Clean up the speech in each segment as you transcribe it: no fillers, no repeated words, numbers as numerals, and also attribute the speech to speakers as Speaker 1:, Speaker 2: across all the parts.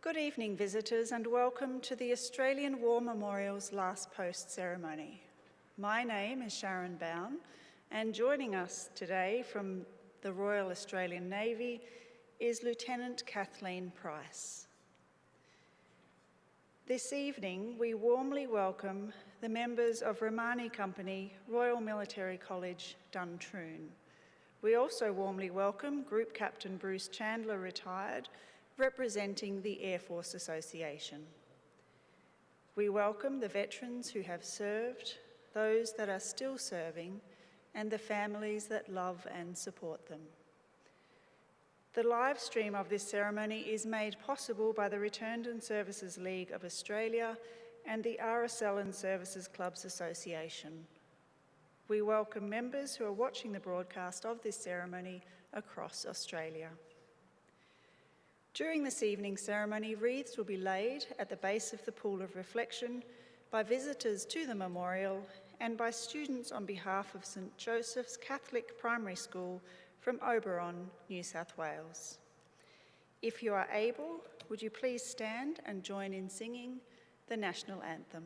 Speaker 1: Good evening, visitors, and welcome to the Australian War Memorial's Last Post ceremony. My name is Sharon Bown, and joining us today from the Royal Australian Navy is Lieutenant Kathleen Price. This evening, we warmly welcome the members of Romani Company, Royal Military College, Duntroon. We also warmly welcome Group Captain Bruce Chandler, retired, representing the Air Force Association. We welcome the veterans who have served, those that are still serving, and the families that love and support them. The live stream of this ceremony is made possible by the Returned and Services League of Australia and the RSL and Services Clubs Association. We welcome members who are watching the broadcast of this ceremony across Australia. During this evening's ceremony, wreaths will be laid at the base of the pool of reflection by visitors to the memorial and by students on behalf of St Joseph's Catholic Primary School from Oberon, New South Wales. If you are able, would you please stand and join in singing the National Anthem.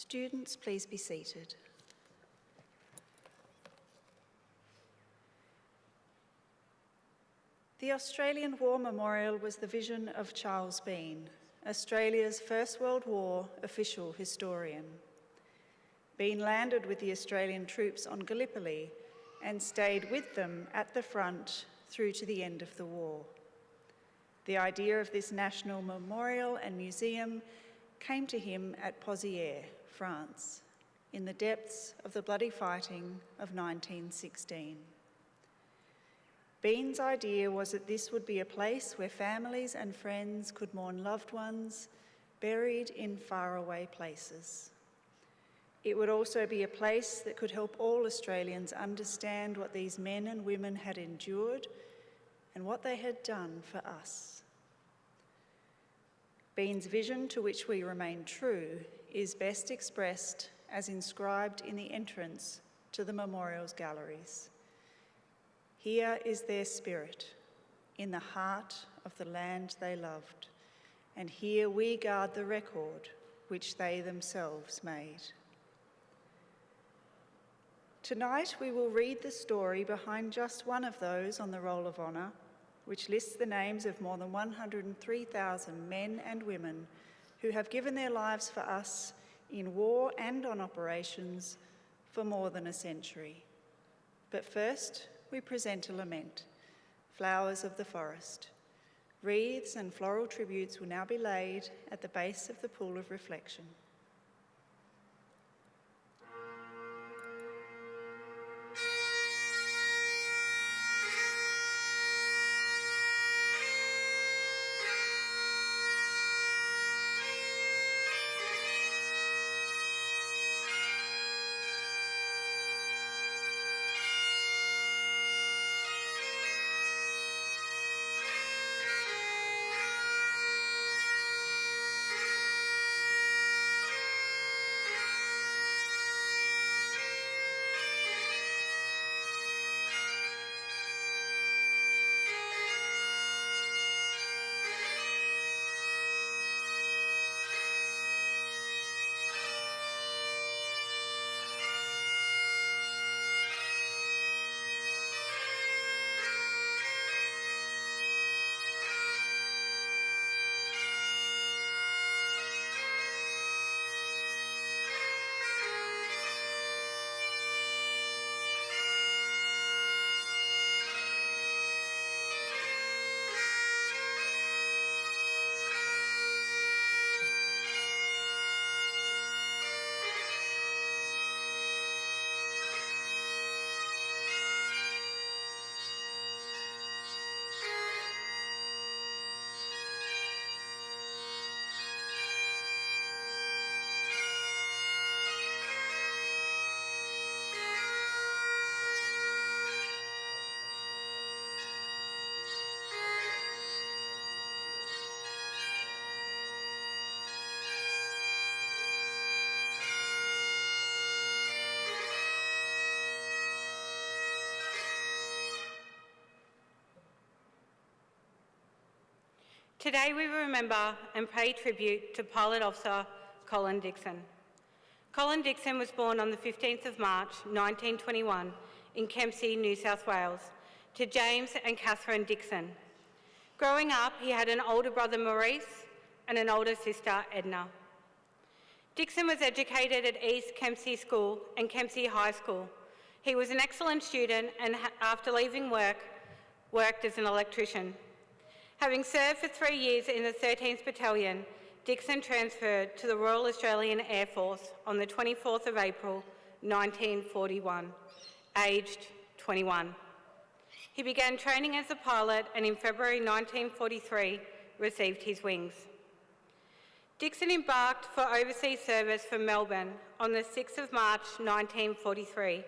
Speaker 1: Students, please be seated. The Australian War Memorial was the vision of Charles Bean, Australia's First World War official historian. Bean landed with the Australian troops on Gallipoli and stayed with them at the front through to the end of the war. The idea of this national memorial and museum came to him at Pozières, France, in the depths of the bloody fighting of 1916. Bean's idea was that this would be a place where families and friends could mourn loved ones buried in faraway places. It would also be a place that could help all Australians understand what these men and women had endured and what they had done for us. Bean's vision, to which we remain true, is best expressed as inscribed in the entrance to the memorial's galleries. Here is their spirit, in the heart of the land they loved, and here we guard the record which they themselves made. Tonight we will read the story behind just one of those on the Roll of Honour, which lists the names of more than 103,000 men and women who have given their lives for us in war and on operations for more than a century. But first, we present a lament, Flowers of the Forest. Wreaths and floral tributes will now be laid at the base of the pool of reflection.
Speaker 2: Today we remember and pay tribute to Pilot Officer Colin Dickson. Colin Dickson was born on the 15th of March 1921 in Kempsey, New South Wales, to James and Catherine Dickson. Growing up, he had an older brother, Maurice, and an older sister, Edna. Dickson was educated at East Kempsey School and Kempsey High School. He was an excellent student and after leaving work, worked as an electrician. Having served for 3 years in the 13th Battalion, Dickson transferred to the Royal Australian Air Force on the 24th of April 1941, aged 21. He began training as a pilot and in February 1943 received his wings. Dickson embarked for overseas service from Melbourne on the 6th of March 1943,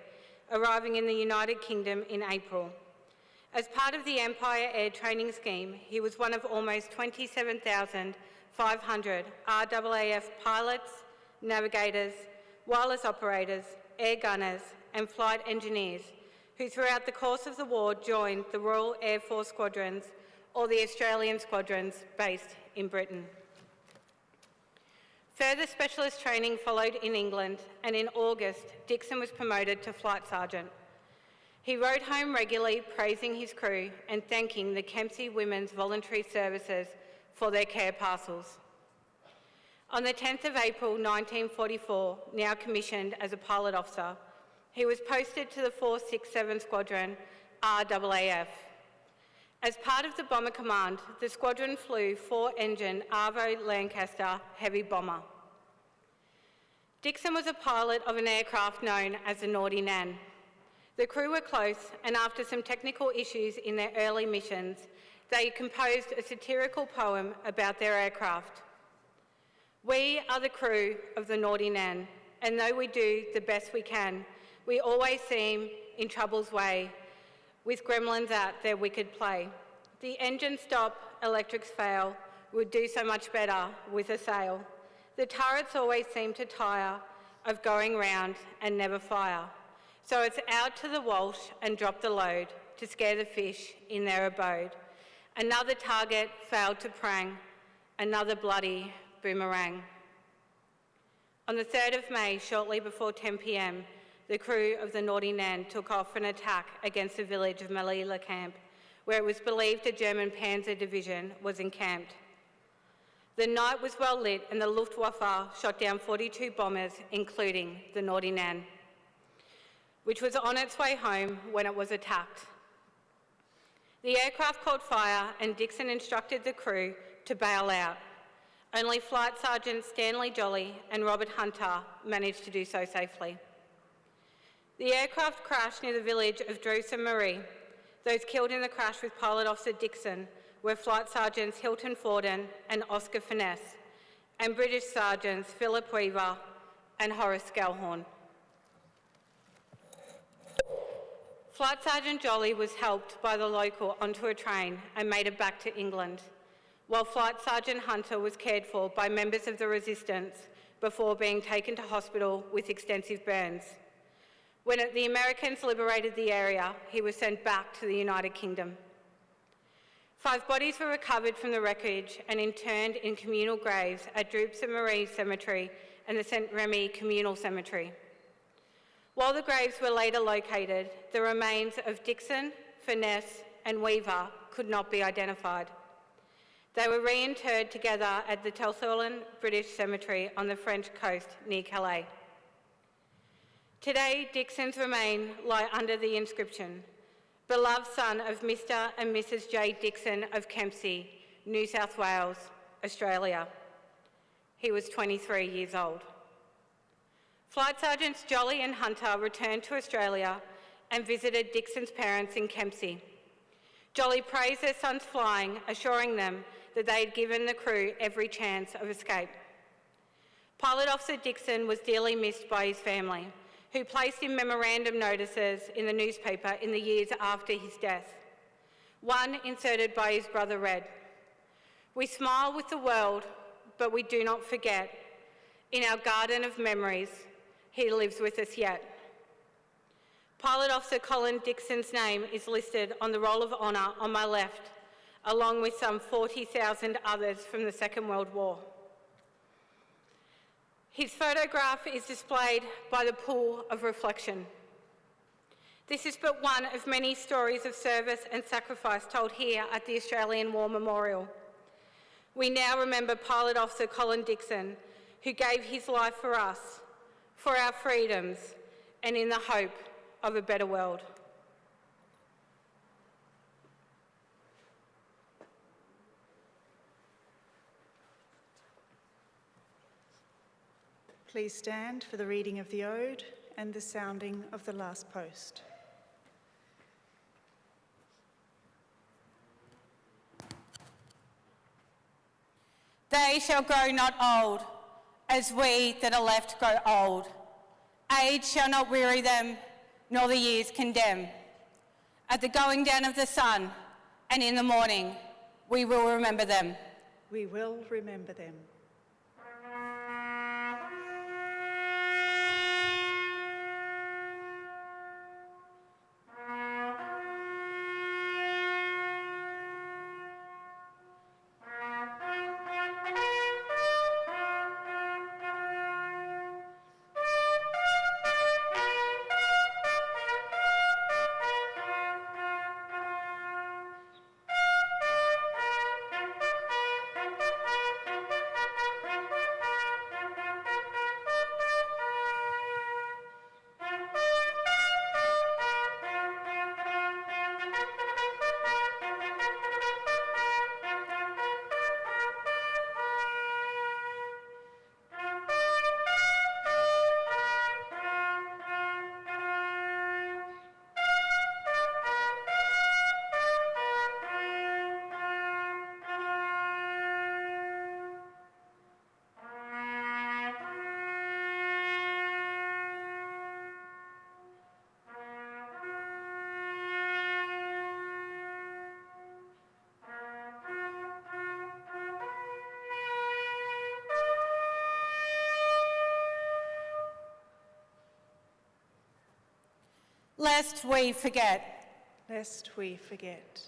Speaker 2: arriving in the United Kingdom in April. As part of the Empire Air Training Scheme, he was one of almost 27,500 RAAF pilots, navigators, wireless operators, air gunners and flight engineers who throughout the course of the war joined the Royal Air Force Squadrons or the Australian Squadrons based in Britain. Further specialist training followed in England, and in August, Dickson was promoted to Flight Sergeant. He wrote home regularly praising his crew and thanking the Kempsey Women's Voluntary Services for their care parcels. On the 10th of April 1944, now commissioned as a pilot officer, he was posted to the 467 Squadron, RAAF. As part of the Bomber Command, the squadron flew 4-engine Arvo Lancaster heavy bomber. Dickson was a pilot of an aircraft known as the Naughty Nan. The crew were close, and after some technical issues in their early missions, they composed a satirical poem about their aircraft. We are the crew of the Naughty Nan, and though we do the best we can, we always seem in trouble's way, with gremlins at their wicked play. The engines stop, electrics fail, would do so much better with a sail. The turrets always seem to tire of going round and never fire. So it's out to the Walsh and drop the load to scare the fish in their abode. Another target failed to prang, another bloody boomerang. On the 3rd of May, shortly before 10 p.m, the crew of the Naughty Nan took off for an attack against the village of Malila Camp, where it was believed a German Panzer division was encamped. The night was well lit and the Luftwaffe shot down 42 bombers, including the Naughty Nan, which was on its way home when it was attacked. The aircraft caught fire and Dickson instructed the crew to bail out. Only Flight Sergeant Stanley Jolly and Robert Hunter managed to do so safely. The aircraft crashed near the village of Drewson Marie. Those killed in the crash with Pilot Officer Dickson were Flight Sergeants Hilton Forden and Oscar Finesse, and British Sergeants Philip Weaver and Horace Scalhorn. Flight Sergeant Jolly was helped by the local onto a train and made it back to England, while Flight Sergeant Hunter was cared for by members of the resistance before being taken to hospital with extensive burns. When the Americans liberated the area, he was sent back to the United Kingdom. 5 bodies were recovered from the wreckage and interred in communal graves at Drewson Marie Cemetery and the St Remy Communal Cemetery. While the graves were later located, the remains of Dickson, Finesse and Weaver could not be identified. They were reinterred together at the Telthulan British Cemetery on the French coast near Calais. Today, Dickson's remains lie under the inscription, "Beloved son of Mr. and Mrs. J. Dickson of Kempsey, New South Wales, Australia." He was 23 years old. Flight Sergeants Jolly and Hunter returned to Australia and visited Dickson's parents in Kempsey. Jolly praised their son's flying, assuring them that they had given the crew every chance of escape. Pilot Officer Dickson was dearly missed by his family, who placed him memorandum notices in the newspaper in the years after his death. One inserted by his brother read, "We smile with the world, but we do not forget. In our garden of memories, he lives with us yet." Pilot Officer Colin Dickson's name is listed on the Roll of Honour on my left, along with some 40,000 others from the Second World War. His photograph is displayed by the pool of reflection. This is but one of many stories of service and sacrifice told here at the Australian War Memorial. We now remember Pilot Officer Colin Dickson, who gave his life for us, for our freedoms, and in the hope of a better world.
Speaker 1: Please stand for the reading of the Ode and the sounding of the last post.
Speaker 2: They shall grow not old, as we that are left grow old. Age shall not weary them, nor the years condemn. At the going down of the sun, and in the morning, we will remember them.
Speaker 1: We will remember them.
Speaker 2: Lest we forget.
Speaker 1: Lest we forget.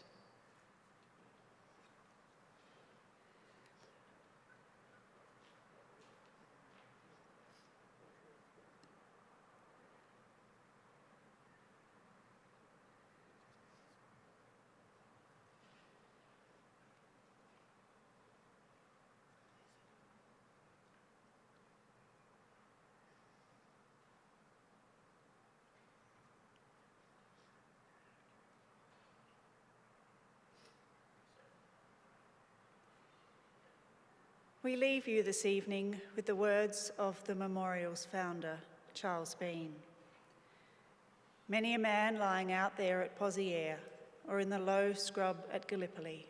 Speaker 1: We leave you this evening with the words of the memorial's founder, Charles Bean. Many a man lying out there at Pozieres or in the low scrub at Gallipoli,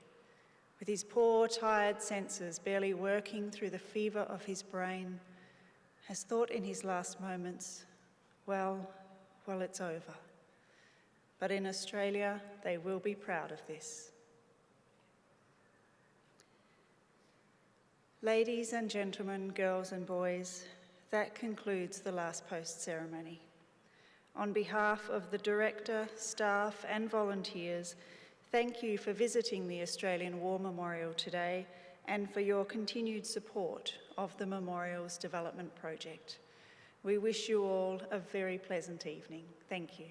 Speaker 1: with his poor, tired senses barely working through the fever of his brain, has thought in his last moments, well, it's over. But in Australia, they will be proud of this. Ladies and gentlemen, girls and boys, that concludes the last post ceremony. On behalf of the director, staff and volunteers, thank you for visiting the Australian War Memorial today and for your continued support of the Memorial's development project. We wish you all a very pleasant evening. Thank you.